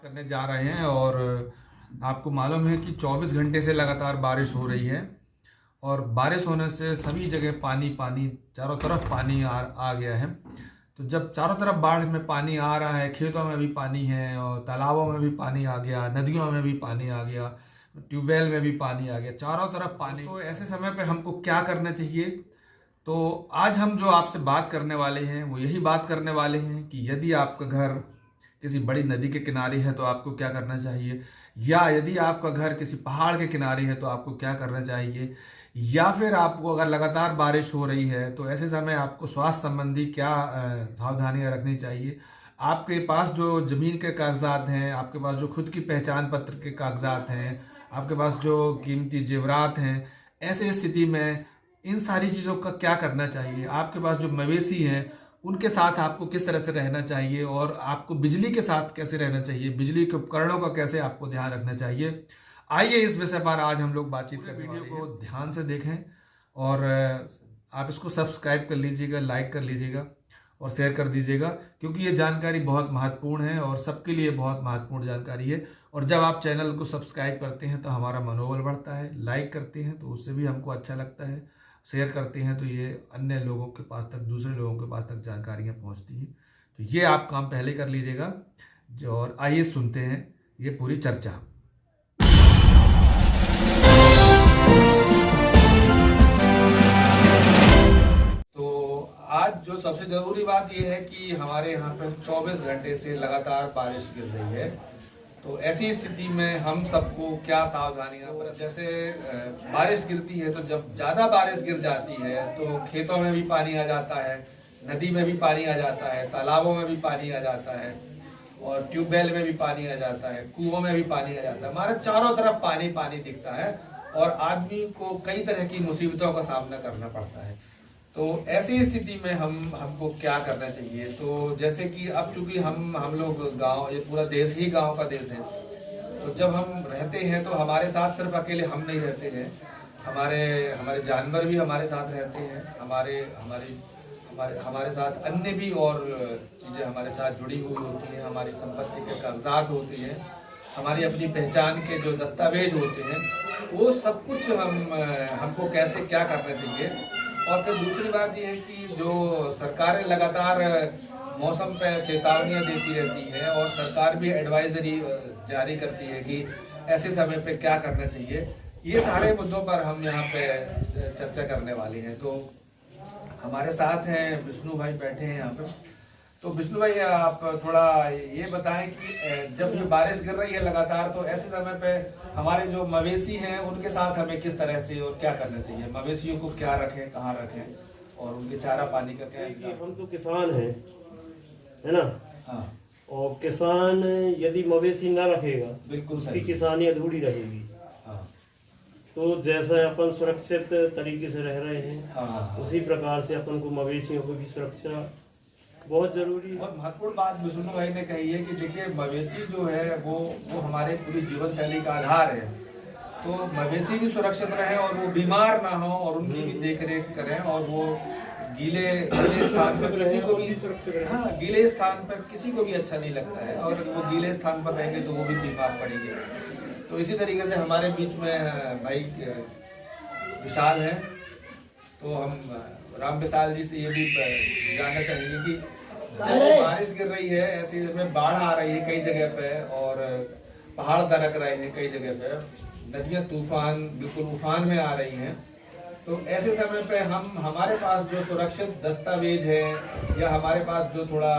बात करने जा रहे हैं और आपको मालूम है कि 24 घंटे से लगातार बारिश हो रही है और बारिश होने से सभी जगह पानी पानी, चारों तरफ पानी आ गया है। तो जब चारों तरफ बाढ़ में पानी आ रहा है, खेतों में भी पानी है और तालाबों में भी पानी आ गया, नदियों में भी पानी आ गया, ट्यूबवेल में भी पानी आ गया, चारों तरफ पानी। तो ऐसे समय पे हमको क्या करना चाहिए? तो आज हम जो आपसे बात करने वाले हैं वो यही बात करने वाले हैं कि यदि आपका घर किसी बड़ी नदी के किनारे है तो आपको क्या करना चाहिए, या यदि आपका घर किसी पहाड़ के किनारे है तो आपको क्या करना चाहिए, या फिर आपको अगर लगातार बारिश हो रही है तो ऐसे समय आपको स्वास्थ्य संबंधी क्या सावधानियां रखनी चाहिए। आपके पास जो ज़मीन के कागजात हैं, आपके पास जो खुद की पहचान पत्र के कागजात हैं, आपके पास जो कीमती जेवरात हैं, ऐसे स्थिति में इन सारी चीज़ों का क्या करना चाहिए। आपके पास जो मवेशी हैं उनके साथ आपको किस तरह से रहना चाहिए और आपको बिजली के साथ कैसे रहना चाहिए, बिजली के उपकरणों का कैसे आपको ध्यान रखना चाहिए। आइए इस विषय पर आज हम लोग बातचीत करें। वीडियो को ध्यान से देखें और आप इसको सब्सक्राइब कर लीजिएगा, लाइक कर लीजिएगा और शेयर कर दीजिएगा, क्योंकि ये जानकारी बहुत महत्वपूर्ण है और सबके लिए बहुत महत्वपूर्ण जानकारी है। और जब आप चैनल को सब्सक्राइब करते हैं तो हमारा मनोबल बढ़ता है, लाइक करते हैं तो उससे भी हमको अच्छा लगता है, शेयर करते हैं तो ये अन्य लोगों के पास तक, दूसरे लोगों के पास तक जानकारियाँ पहुँचती हैं। तो ये आप काम पहले कर लीजिएगा। और आइए सुनते हैं ये पूरी चर्चा। तो आज जो सबसे ज़रूरी बात यह है कि हमारे यहाँ पे 24 घंटे से लगातार बारिश गिर रही है। तो ऐसी स्थिति में हम सबको क्या सावधानियां बरतनी। जैसे बारिश गिरती है तो जब ज़्यादा बारिश गिर जाती है तो खेतों में भी पानी आ जाता है, नदी में भी पानी आ जाता है, तालाबों में भी पानी आ जाता है और ट्यूबवेल में भी पानी आ जाता है, कुओं में भी पानी आ जाता है। हमारे चारों तरफ पानी पानी दिखता है और आदमी को कई तरह की मुसीबतों का सामना करना पड़ता है। तो ऐसी स्थिति में हमको क्या करना चाहिए? तो जैसे कि अब चूंकि हम लोग गांव, ये पूरा देश ही गांव का देश है, तो जब हम रहते हैं तो हमारे साथ सिर्फ अकेले हम नहीं रहते हैं, हमारे जानवर भी हमारे साथ रहते हैं, हमारे साथ अन्य भी और चीज़ें हमारे साथ जुड़ी हुई होती हैं। हमारी संपत्ति के कागजात होते हैं, हमारी अपनी पहचान के जो दस्तावेज होते हैं, वो सब कुछ हमको कैसे क्या करना चाहिए। और फिर दूसरी बात यह है कि जो सरकारें लगातार मौसम पर चेतावनियां देती रहती है और सरकार भी एडवाइजरी जारी करती है कि ऐसे समय पे क्या करना चाहिए। ये सारे मुद्दों पर हम यहाँ पे चर्चा करने वाले हैं। तो हमारे साथ हैं विष्णु भाई, बैठे हैं यहाँ पे। तो विष्णु भाई, आप थोड़ा ये बताएं कि जब ये बारिश गिर रही है लगातार, तो ऐसे समय पे हमारे जो मवेशी हैं उनके साथ हमें किस तरह से और क्या करना चाहिए? मवेशियों को क्या रखें, कहाँ रखें और उनके चारा पानी का क्या? हम तो किसान हैं, है ना? हाँ। और किसान यदि मवेशी ना रखेगा, बिल्कुल उसकी सही। किसानी अधूरी रहेगी। हाँ। तो जैसा अपन सुरक्षित तरीके से रह रहे हैं, हाँ। उसी प्रकार से अपन को मवेशियों को भी सुरक्षा बहुत जरूरी है। बहुत महत्वपूर्ण बात विष्णु भाई ने कही है कि देखिए, मवेशी जो है वो हमारे पूरी जीवन शैली का आधार है। तो मवेशी भी सुरक्षित रहे और वो बीमार ना हो और उनकी भी देख रेख करें, और वो गीले स्थान पर किसी को भी, हाँ, गीले स्थान पर किसी को भी अच्छा नहीं लगता है, और वो गीले स्थान पर रहेंगे तो वो भी बीमार पड़ेंगे। तो इसी तरीके से हमारे बीच में भाई विशाल है, तो हम राम विशाल जी से ये भी जानना चाहेंगे कि जब बारिश गिर रही है, ऐसी में बाढ़ आ रही है कई जगह पे और पहाड़ दरक रहे हैं कई जगह पे, नदियां तूफान बिल्कुल उफान में आ रही हैं, तो ऐसे समय पे हमारे पास जो सुरक्षित दस्तावेज है, या हमारे पास जो थोड़ा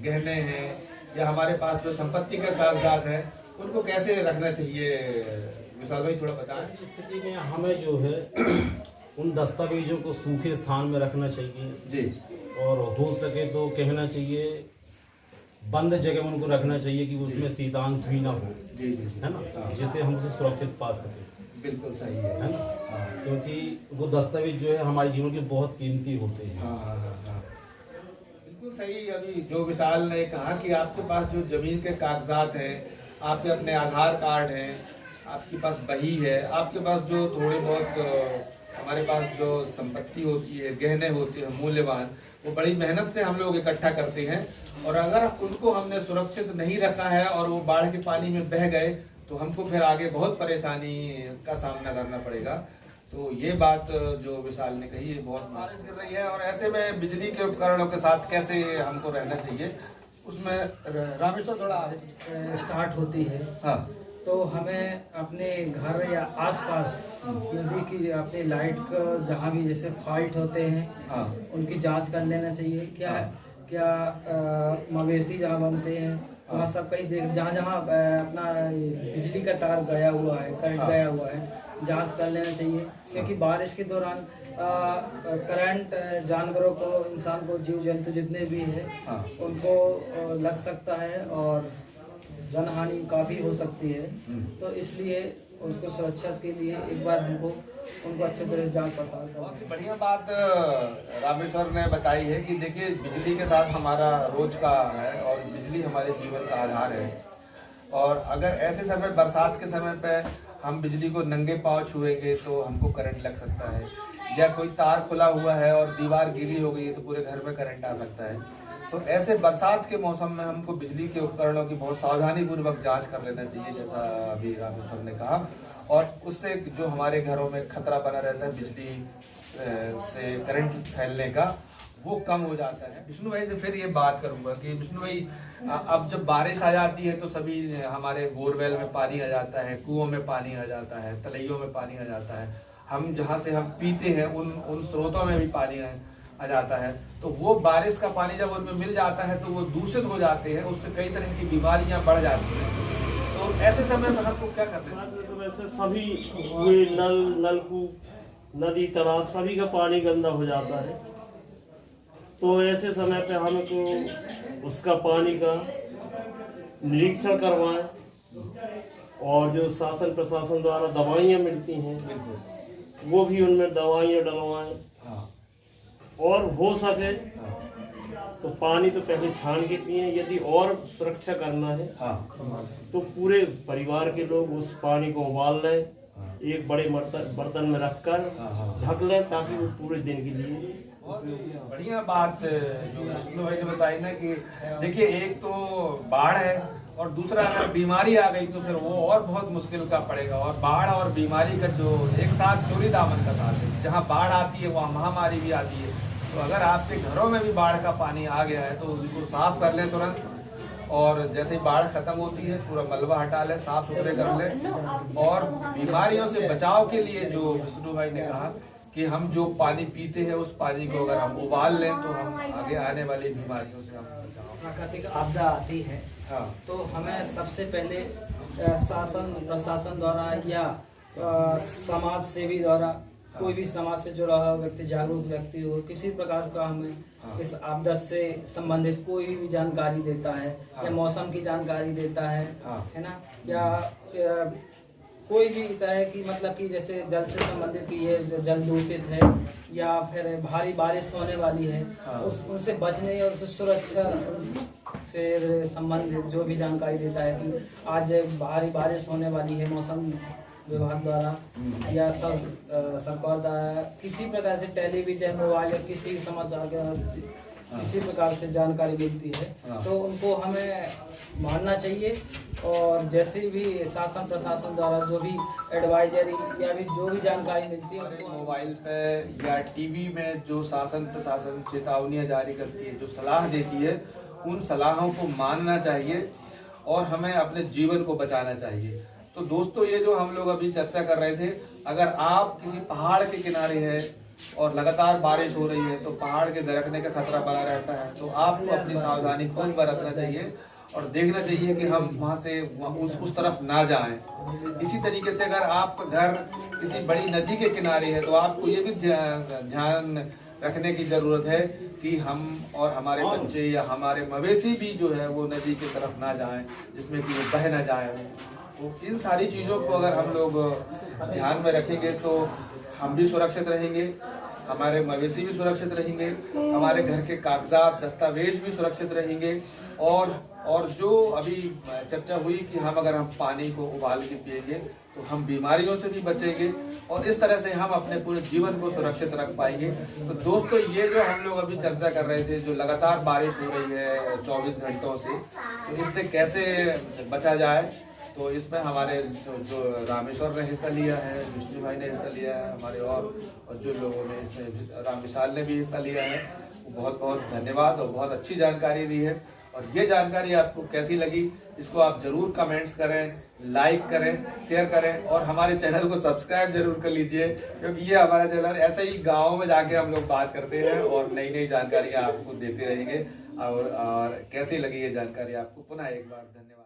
गहने हैं, या हमारे पास जो संपत्ति के कागजात हैं, उनको कैसे रखना चाहिए? विशाल भाई थोड़ा बताएं। ऐसी स्थिति में हमें जो है उन दस्तावेजों को सूखे स्थान में रखना चाहिए जी, और हो सके तो कहना चाहिए बंद जगह में उनको रखना चाहिए कि उसमें शीतांश भी ना हो। जी जी जी, है ना? हाँ। जिससे हम उसे सुरक्षित पा सकें। बिल्कुल सही है ना? हाँ। क्योंकि वो दस्तावेज जो है हमारे जीवन के बहुत कीमती होते हैं। हाँ हाँ हाँ हाँ, बिल्कुल सही। अभी जो विशाल ने कहा कि आपके पास जो जमीन के कागजात हैं, आपके अपने आधार कार्ड हैं, आपके पास बही है, आपके पास जो थोड़े बहुत हमारे पास जो संपत्ति होती है, गहने होते हैं मूल्यवान, वो बड़ी मेहनत से हम लोग इकट्ठा करते हैं, और अगर उनको हमने सुरक्षित नहीं रखा है और वो बाढ़ के पानी में बह गए तो हमको फिर आगे बहुत परेशानी का सामना करना पड़ेगा। तो ये बात जो विशाल ने कही है बहुत बारिश गिर रही है, और ऐसे में बिजली के उपकरणों के साथ कैसे हमको रहना चाहिए उसमें रामेश्वर थोड़ा स्टार्ट होती है। हाँ तो हमें अपने घर या आसपास यदि कि अपनी लाइट का जहाँ भी जैसे फॉल्ट होते हैं हाँ उनकी जांच कर लेना चाहिए। क्या मवेशी जहाँ बनते हैं वहाँ सब कहीं देख जहाँ जहाँ अपना बिजली का तार गया हुआ है, करंट गया हुआ है, जांच कर लेना चाहिए। क्योंकि बारिश के दौरान करंट जानवरों को, इंसान को, जीव जंतु जितने भी हैं उनको लग सकता है और जनहानि काफ़ी हो सकती है। तो इसलिए उसको सुरक्षा के लिए एक बार उनको अच्छे तरह से जांच पड़ताल करना। बहुत ही बढ़िया बात रामेश्वर ने बताई है कि देखिए बिजली के साथ हमारा रोज का है और बिजली हमारे जीवन का आधार है, और अगर ऐसे समय बरसात के समय पे हम बिजली को नंगे पांव छुएंगे तो हमको करंट लग सकता है, या कोई तार खुला हुआ है और दीवार गीली हो गई है तो पूरे घर में करंट आ सकता है। तो ऐसे बरसात के मौसम में हमको बिजली के उपकरणों की बहुत सावधानी पूर्वक जांच कर लेना चाहिए, जैसा अभी रामेश्वर ने कहा, और उससे जो हमारे घरों में खतरा बना रहता है बिजली से करंट फैलने का, वो कम हो जाता है। विष्णु भाई से फिर ये बात करूंगा कि विष्णु भाई अब जब बारिश आ जाती है तो सभी हमारे बोरवेल में पानी आ जाता है, कुओं में पानी आ जाता है, तलैयों में पानी आ जाता है, हम जहाँ से हम पीते हैं उन स्रोतों में भी पानी आ जाता है। तो वो बारिश का पानी जब उनमें मिल जाता है तो वो दूषित हो जाते हैं, उससे कई तरह की बीमारियां बढ़ जाती हैं। तो ऐसे समय में हमको क्या करते हैं? तो वैसे सभी ये नलकूप, नदी, तालाब सभी का पानी गंदा हो जाता है। तो ऐसे समय पे हमको उसका पानी का निरीक्षण करवाएं, और जो शासन प्रशासन द्वारा दवाइयाँ मिलती हैं वो भी उनमें दवाइयाँ डलवाएं, और हो सके तो पानी तो पहले छान के पिए। यदि और सुरक्षा करना है तो पूरे परिवार के लोग उस पानी को उबाल लें, एक बड़े बर्तन में रखकर ढक लें, ताकि वो पूरे दिन के लिए। बढ़िया बात जो विष्णु भाई ने बताई ना कि देखिए एक तो बाढ़ है और दूसरा अगर बीमारी आ गई तो फिर वो और बहुत मुश्किल का पड़ेगा, और बाढ़ और बीमारी का जो एक साथ चोरी दामन का साथ है, जहाँ बाढ़ आती है वहाँ महामारी भी आती है। तो अगर आपके घरों में भी बाढ़ का पानी आ गया है तो उनको साफ कर लें तुरंत, और जैसे ही बाढ़ खत्म होती है पूरा मलबा हटा लें, साफ सुथरे कर लें। और बीमारियों से बचाव के लिए जो विष्णु भाई ने कहा कि हम जो पानी पीते हैं उस पानी को अगर हम उबाल लें तो हम आगे आने वाली बीमारियों से हम बचाव। प्राकृतिक आपदा आती है तो हमें सबसे पहले शासन प्रशासन द्वारा या समाज सेवी द्वारा, कोई भी समाज से जुड़ा हुआ व्यक्ति, जागरूक व्यक्ति हो, किसी प्रकार का हमें इस आपदा से संबंधित कोई भी जानकारी देता है या मौसम की जानकारी देता है ना, या कोई भी तरह की मतलब कि जैसे जल से संबंधित कि ये जल दूषित है या फिर भारी बारिश होने वाली है, उनसे बचने और उससे सुरक्षा से संबंधित जो भी जानकारी देता है कि आज भारी बारिश होने वाली है, मौसम विभाग द्वारा या सरकार द्वारा किसी प्रकार से टेलीविजन, मोबाइल या किसी भी समाचार के किसी प्रकार से जानकारी मिलती है तो उनको हमें मानना चाहिए। और जैसे भी शासन प्रशासन द्वारा जो भी एडवाइजरी या भी जो भी जानकारी मिलती है उनको मोबाइल पे या टीवी में जो शासन प्रशासन चेतावनियां जारी करती है, जो सलाह देती है, उन सलाहों को मानना चाहिए और हमें अपने जीवन को बचाना चाहिए। तो दोस्तों ये जो हम लोग अभी चर्चा कर रहे थे, अगर आप किसी पहाड़ के किनारे हैं और लगातार बारिश हो रही है तो पहाड़ के दरकने का खतरा बना रहता है, तो आपको अपनी सावधानी खुद बरतना चाहिए और देखना चाहिए कि हम वहाँ से उस तरफ ना जाएं। इसी तरीके से अगर आपका घर किसी बड़ी नदी के किनारे है तो आपको ये भी ध्यान रखने की ज़रूरत है कि हम और हमारे बच्चे या हमारे मवेशी भी जो है वो नदी की तरफ ना जाएं, जिसमें कि वो बह ना जाए। तो इन सारी चीज़ों को अगर हम लोग ध्यान में रखेंगे तो हम भी सुरक्षित रहेंगे, हमारे मवेशी भी सुरक्षित रहेंगे, हमारे घर के कागजात दस्तावेज भी सुरक्षित रहेंगे और जो अभी चर्चा हुई कि अगर हम पानी को उबाल के पिएंगे तो हम बीमारियों से भी बचेंगे और इस तरह से हम अपने पूरे जीवन को सुरक्षित रख पाएंगे। तो दोस्तों, ये जो हम लोग अभी चर्चा कर रहे थे, जो लगातार बारिश हो रही है 24 घंटों से, तो इससे कैसे बचा जाए, तो इसमें हमारे जो रामेश्वर ने हिस्सा लिया है, विष्णु भाई ने हिस्सा लिया है, हमारे और जो लोगों ने इसमें, राम विशाल ने भी हिस्सा लिया है, बहुत बहुत धन्यवाद और बहुत अच्छी जानकारी दी है। और ये जानकारी आपको कैसी लगी, इसको आप जरूर कमेंट्स करें, लाइक करें, शेयर करें और हमारे चैनल को सब्सक्राइब जरूर कर लीजिए, क्योंकि ये हमारा चैनल ऐसे ही गाँव में जाके हम लोग बात करते हैं और नई नई जानकारियाँ आपको देते रहेंगे। और कैसी लगी ये जानकारी आपको, पुनः एक बार धन्यवाद।